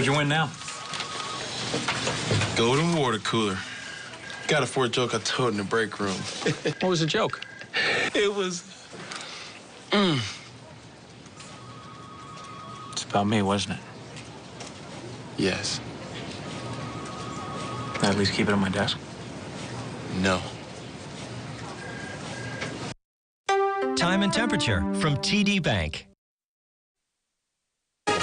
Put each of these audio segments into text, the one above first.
you win now? Golden water cooler. Got it for a joke I told in the break room. What was the joke? It was... It's about me, wasn't it? Yes. Can I at least keep it on my desk? No. Time and temperature from TD Bank.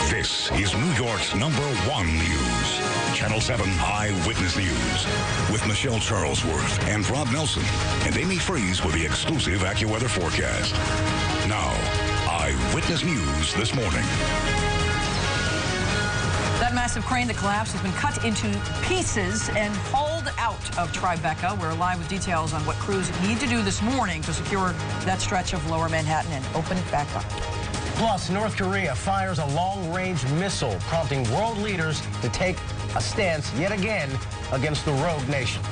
This is New York's #1 news. Channel 7 Eyewitness News with Michelle Charlesworth and Rob Nelson and Amy Freeze with the exclusive AccuWeather forecast. Now, Eyewitness News this morning. That massive crane that collapsed has been cut into pieces and hauled out of Tribeca. We're live with details on what crews need to do this morning to secure that stretch of lower Manhattan and open it back up. Plus, North Korea fires a long-range missile, prompting world leaders to take a stance yet again against the rogue nation.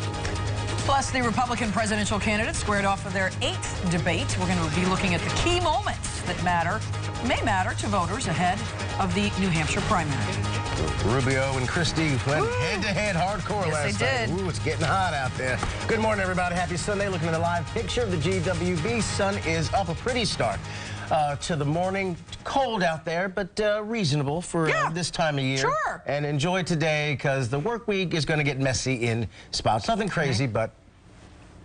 Plus, the Republican presidential candidates squared off for their 8th debate. We're going to be looking at the key moments that may matter to voters ahead of the New Hampshire primary. Rubio and Christie went head-to-head hardcore last night. Ooh, it's getting hot out there. Good morning, everybody. Happy Sunday. Looking at a live picture of the GWB. Sun is up, a pretty start to the morning. Cold out there, but reasonable for this time of year. Sure. And enjoy today, because the work week is going to get messy in spots. Nothing crazy, but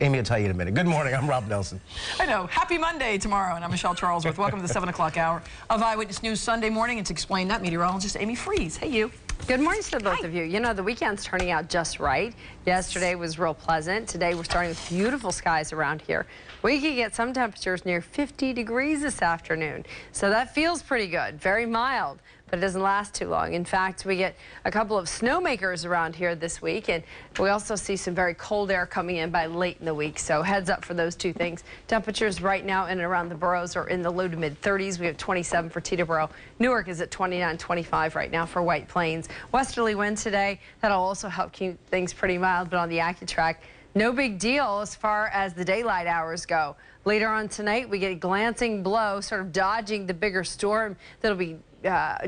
Amy will tell you in a minute. Good morning. I'm Rob Nelson. I know. Happy Monday tomorrow, and I'm Michelle Charlesworth. Welcome to the 7 o'clock hour of Eyewitness News Sunday morning. And to explain that, meteorologist Amy Freeze. Hey, you. Good morning to both of you. You know, the weekend's turning out just right. Yesterday was real pleasant. Today we're starting with beautiful skies around here. We could get some temperatures near 50 degrees this afternoon. So that feels pretty good. Very mild, but it doesn't last too long. In fact, we get a couple of snowmakers around here this week, and we also see some very cold air coming in by late in the week. So heads up for those two things. Temperatures right now in and around the boroughs are in the low to mid 30s. We have 27 for Teterboro. Newark is at 29, 25 right now for White Plains. Westerly wind today. That'll also help keep things pretty mild, but on the AccuTrack, no big deal as far as the daylight hours go. Later on tonight, we get a glancing blow, sort of dodging the bigger storm that'll be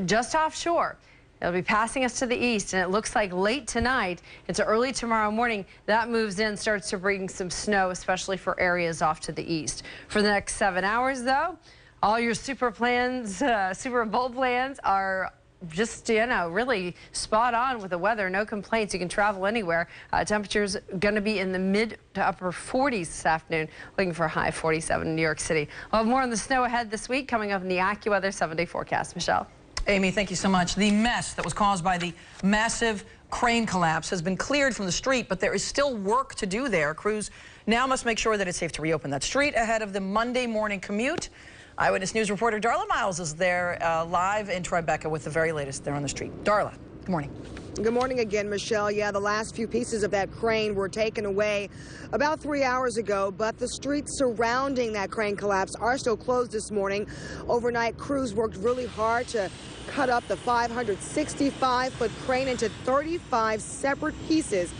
just offshore. It'll be passing us to the east, and it looks like late tonight into early tomorrow morning, that moves in, starts to bring some snow, especially for areas off to the east. For the next 7 hours, though, all your Super Bowl plans are just, you know, really spot on with the weather. No complaints. You can travel anywhere. Temperatures going to be in the mid to upper 40s this afternoon. Looking for a high 47 in New York City. We'll have more on the snow ahead this week coming up in the AccuWeather 7-day forecast. Michelle. Amy, thank you so much. The mess that was caused by the massive crane collapse has been cleared from the street, but there is still work to do there. Crews now must make sure that it's safe to reopen that street ahead of the Monday morning commute. Eyewitness News reporter Darla Miles is there live in Tribeca with the very latest there on the street. Darla, good morning. Good morning again, Michelle. Yeah, the last few pieces of that crane were taken away about 3 hours ago, but the streets surrounding that crane collapse are still closed this morning. Overnight, crews worked really hard to cut up the 565-foot crane into 35 separate pieces.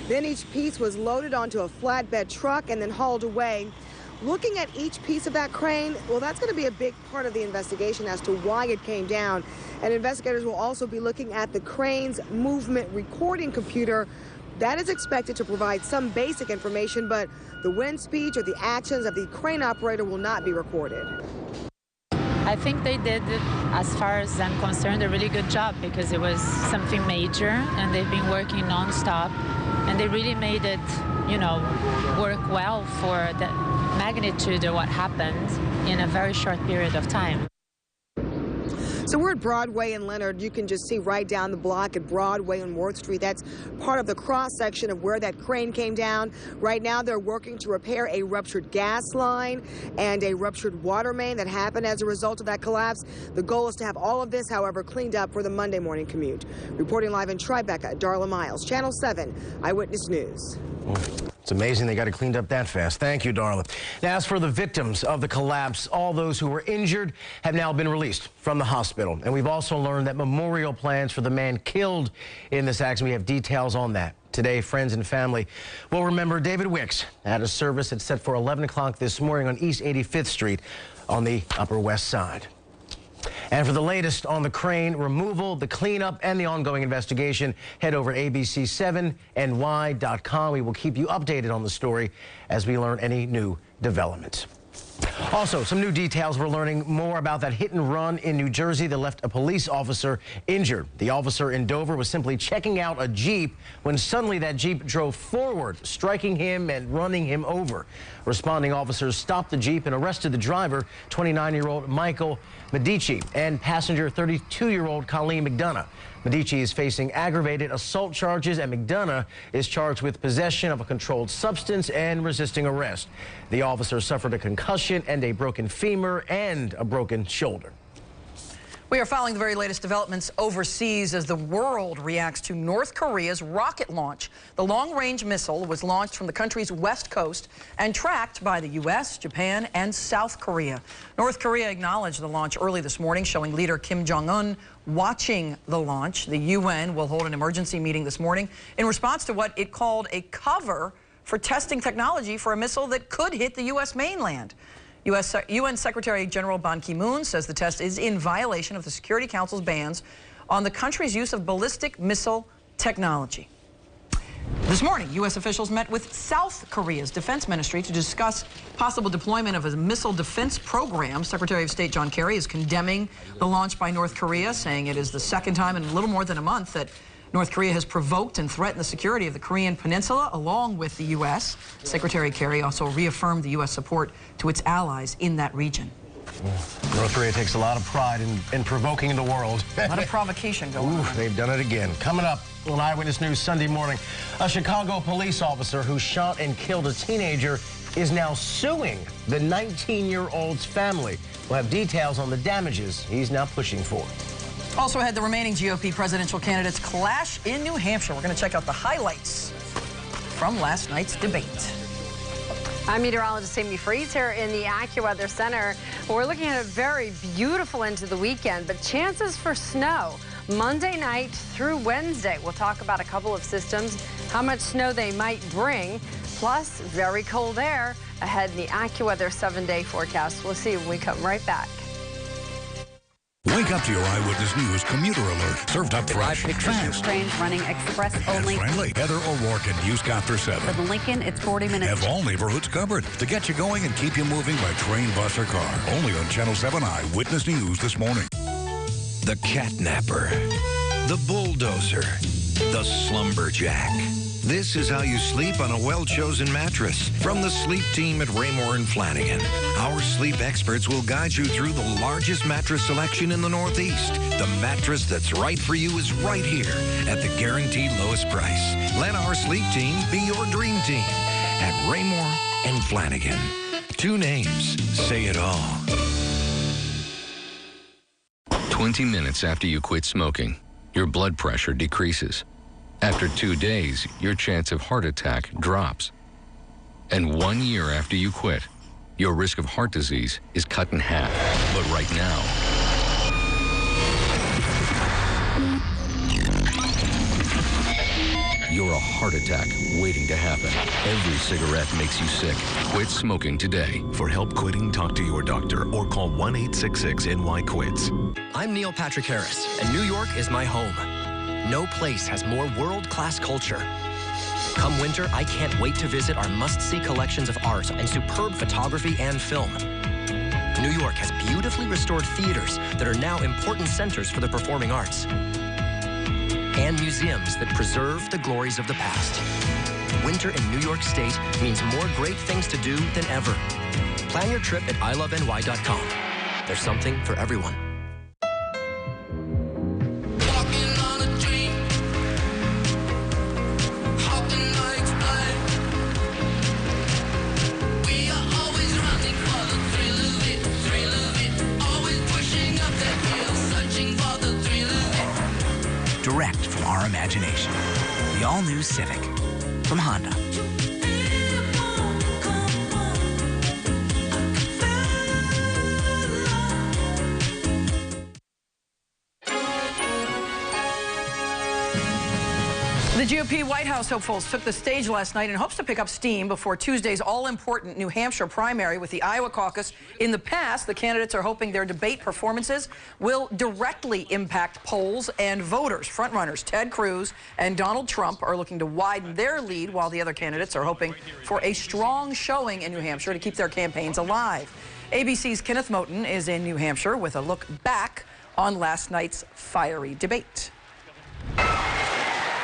Then each piece was loaded onto a flatbed truck and then hauled away. Looking at each piece of that crane, well, that's going to be a big part of the investigation as to why it came down. And investigators will also be looking at the crane's movement recording computer. That is expected to provide some basic information, but the wind speed or the actions of the crane operator will not be recorded. I think they did, as far as I'm concerned, a really good job, because it was something major and they've been working nonstop, and they really made it, you know, work well for the magnitude of what happened in a very short period of time. So we're at Broadway and Leonard. You can just see right down the block at Broadway and Worth Street. That's part of the cross-section of where that crane came down. Right now, they're working to repair a ruptured gas line and a ruptured water main that happened as a result of that collapse. The goal is to have all of this, however, cleaned up for the Monday morning commute. Reporting live in Tribeca, Darla Miles, Channel 7 Eyewitness News. It's amazing they got it cleaned up that fast. Thank you, Darla. Now, as for the victims of the collapse, all those who were injured have now been released from the hospital. And we've also learned that memorial plans for the man killed in this accident. We have details on that. Today, friends and family will remember David Wicks at a service that's set for 11 o'clock this morning on East 85th Street on the Upper West Side. And for the latest on the crane removal, the cleanup, and the ongoing investigation, head over to abc7ny.com. We will keep you updated on the story as we learn any new developments. Also, some new details. We're learning more about that hit and run in New Jersey that left a police officer injured. The officer in Dover was simply checking out a Jeep when suddenly that Jeep drove forward, striking him and running him over. Responding officers stopped the Jeep and arrested the driver, 29-year-old Michael Medici, and passenger 32-year-old Colleen McDonough. Medici is facing aggravated assault charges, and McDonough is charged with possession of a controlled substance and resisting arrest. The officer suffered a concussion and a broken femur and a broken shoulder. We are following the very latest developments overseas as the world reacts to North Korea's rocket launch. The long-range missile was launched from the country's west coast and tracked by the U.S., Japan, and South Korea. North Korea acknowledged the launch early this morning, showing leader Kim Jong-un watching the launch. The UN will hold an emergency meeting this morning in response to what it called a cover for testing technology for a missile that could hit the U.S. mainland. UN Secretary General Ban Ki-moon says the test is in violation of the Security Council's bans on the country's use of ballistic missile technology. This morning, U.S. officials met with South Korea's defense ministry to discuss possible deployment of a missile defense program. Secretary of State John Kerry is condemning the launch by North Korea, saying it is the second time in a little more than a month that North Korea has provoked and threatened the security of the Korean Peninsula, along with the U.S. Secretary Kerry also reaffirmed the U.S. support to its allies in that region. North Korea takes a lot of pride in provoking the world. A lot of provocation going on. They've done it again. Coming up on Eyewitness News Sunday morning, a Chicago police officer who shot and killed a teenager is now suing the 19-year-old's family. We'll have details on the damages he's now pushing for. Also ahead, the remaining GOP presidential candidates clash in New Hampshire. We're going to check out the highlights from last night's debate. I'm meteorologist Amy Freeze here in the AccuWeather Center. We're looking at a very beautiful into the weekend, but chances for snow Monday night through Wednesday. We'll talk about a couple of systems, how much snow they might bring, plus very cold air ahead in the AccuWeather 7-day forecast. We'll see when we come right back. Wake up to your Eyewitness News commuter alert. Served up fresh, fast, trains running express and only. friendly. Heather O'Rourke and News after 7. For the Lincoln, it's 40 minutes. Have all neighborhoods covered to get you going and keep you moving by train, bus, or car. Only on Channel 7 Eyewitness News this morning. The catnapper, the bulldozer, the slumberjack. This is how you sleep on a well-chosen mattress. From the sleep team at Raymore & Flanigan, our sleep experts will guide you through the largest mattress selection in the Northeast. The mattress that's right for you is right here at the guaranteed lowest price. Let our sleep team be your dream team at Raymore & Flanigan. 2 names say it all. 20 minutes after you quit smoking, your blood pressure decreases. After 2 days, your chance of heart attack drops. And 1 year after you quit, your risk of heart disease is cut in half. But right now, you're a heart attack waiting to happen. Every cigarette makes you sick. Quit smoking today. For help quitting, talk to your doctor or call 1-866-NY-QUITS. I'm Neil Patrick Harris, and New York is my home. No place has more world-class culture. Come winter, I can't wait to visit our must-see collections of art and superb photography and film. New York has beautifully restored theaters that are now important centers for the performing arts, and museums that preserve the glories of the past. Winter in New York State means more great things to do than ever. Plan your trip at iloveny.com. There's something for everyone. Direct from our imagination. The all-new Civic from Honda. The GOP White House hopefuls took the stage last night in hopes to pick up steam before Tuesday's all-important New Hampshire primary with the Iowa caucus. In the past, the candidates are hoping their debate performances will directly impact polls and voters. Frontrunners Ted Cruz and Donald Trump are looking to widen their lead, while the other candidates are hoping for a strong showing in New Hampshire to keep their campaigns alive. ABC's Kenneth Moten is in New Hampshire with a look back on last night's fiery debate.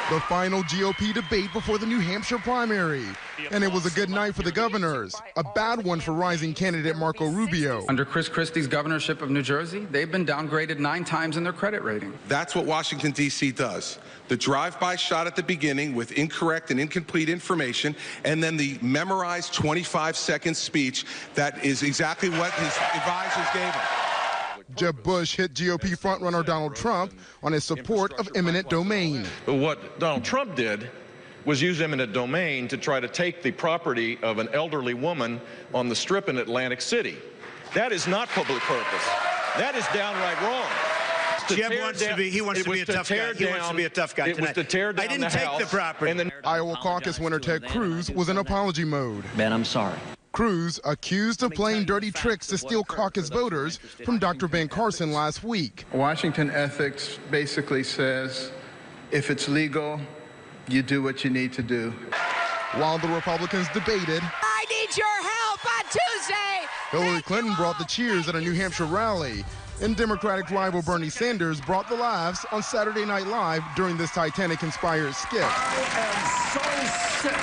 The final GOP debate before the New Hampshire primary. And it was a good night for the governors, a bad one for rising candidate Marco Rubio. Under Chris Christie's governorship of New Jersey, they've been downgraded 9 times in their credit rating. That's what Washington, D.C. does. The drive-by shot at the beginning with incorrect and incomplete information, and then the memorized 25-second speech that is exactly what his advisors gave him. Jeb Bush hit GOP frontrunner Donald Trump on his support of eminent domain. What Donald Trump did was use eminent domain to try to take the property of an elderly woman on the Strip in Atlantic City. That is not public purpose. That is downright wrong. Jeb wants to be, he wants to be a tough guy. He wants to be a tough guy tonight. It was to tear down I didn't take the property. And then Iowa caucus winner Ted Cruz was in apology mode. Ben, I'm sorry. Cruz accused of playing dirty tricks to steal caucus voters from Dr. Ben Carson last week. Washington ethics basically says if it's legal, you do what you need to do. While the Republicans debated, I need your help on Tuesday. Hillary Clinton brought the cheers at a New Hampshire rally, and Democratic rival Bernie Sanders brought the laughs on Saturday Night Live during this Titanic-inspired skit. I am so sick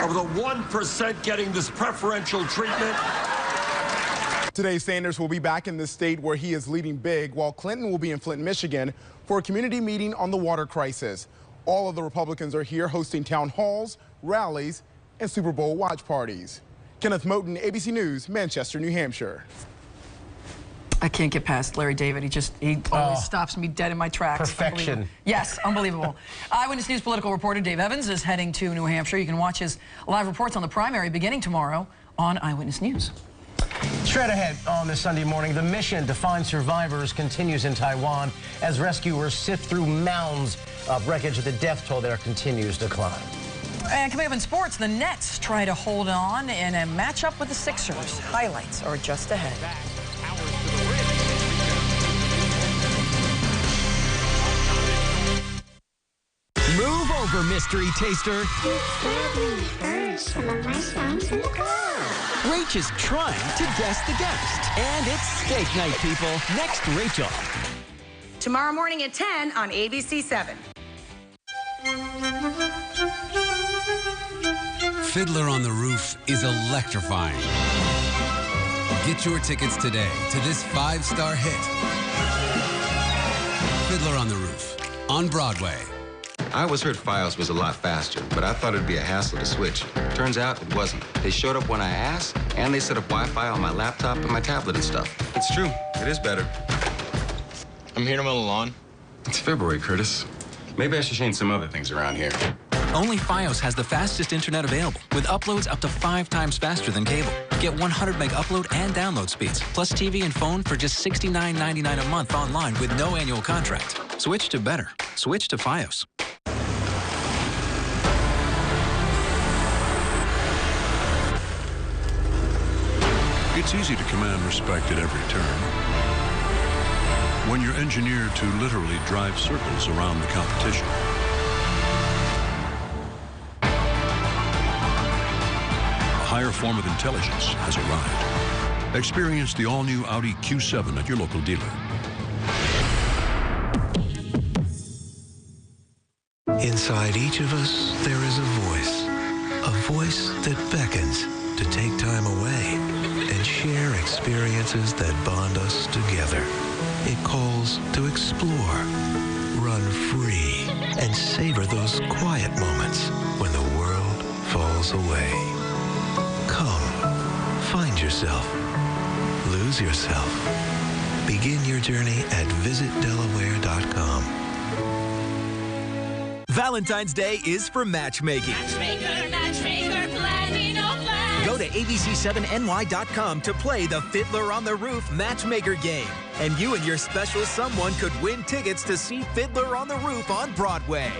of the 1% getting this preferential treatment. Today, Sanders will be back in the state where he is leading big, while Clinton will be in Flint, Michigan for a community meeting on the water crisis. All of the Republicans are here hosting town halls, rallies, and Super Bowl watch parties. Kenneth Moten, ABC News, Manchester, New Hampshire. I can't get past Larry David. He always stops me dead in my tracks. Perfection. Yes, unbelievable. Eyewitness News political reporter Dave Evans is heading to New Hampshire. You can watch his live reports on the primary beginning tomorrow on Eyewitness News. Straight ahead on this Sunday morning, the mission to find survivors continues in Taiwan as rescuers sift through mounds of wreckage. The death toll there continues to climb. And coming up in sports, the Nets try to hold on in a matchup with the Sixers. Highlights are just ahead. Move over, mystery taster. Rach is trying to guess the guest. And it's steak night, people. Next, Rachel. Tomorrow morning at 10 on ABC 7. Fiddler on the Roof is electrifying. Get your tickets today to this 5-star hit. Fiddler on the Roof on Broadway. I always heard Fios was a lot faster, but I thought it'd be a hassle to switch. Turns out it wasn't. They showed up when I asked, and they set up Wi-Fi on my laptop and my tablet and stuff. It's true. It is better. I'm here to mow the lawn. It's February, Curtis. Maybe I should change some other things around here. Only Fios has the fastest internet available, with uploads up to 5 times faster than cable. Get 100 meg upload and download speeds, plus TV and phone for just $69.99 a month online with no annual contract. Switch to better. Switch to Fios. It's easy to command respect at every turn when you're engineered to literally drive circles around the competition. A higher form of intelligence has arrived. Experience the all-new Audi Q7 at your local dealer. Inside each of us, there is a voice that beckons to take time away and share experiences that bond us together. It calls to explore, run free, and savor those quiet moments when the world falls away. Come, find yourself, lose yourself. Begin your journey at visitdelaware.com. Valentine's Day is for matchmaking. Go to abc7ny.com to play the Fiddler on the Roof matchmaker game. And you and your special someone could win tickets to see Fiddler on the Roof on Broadway.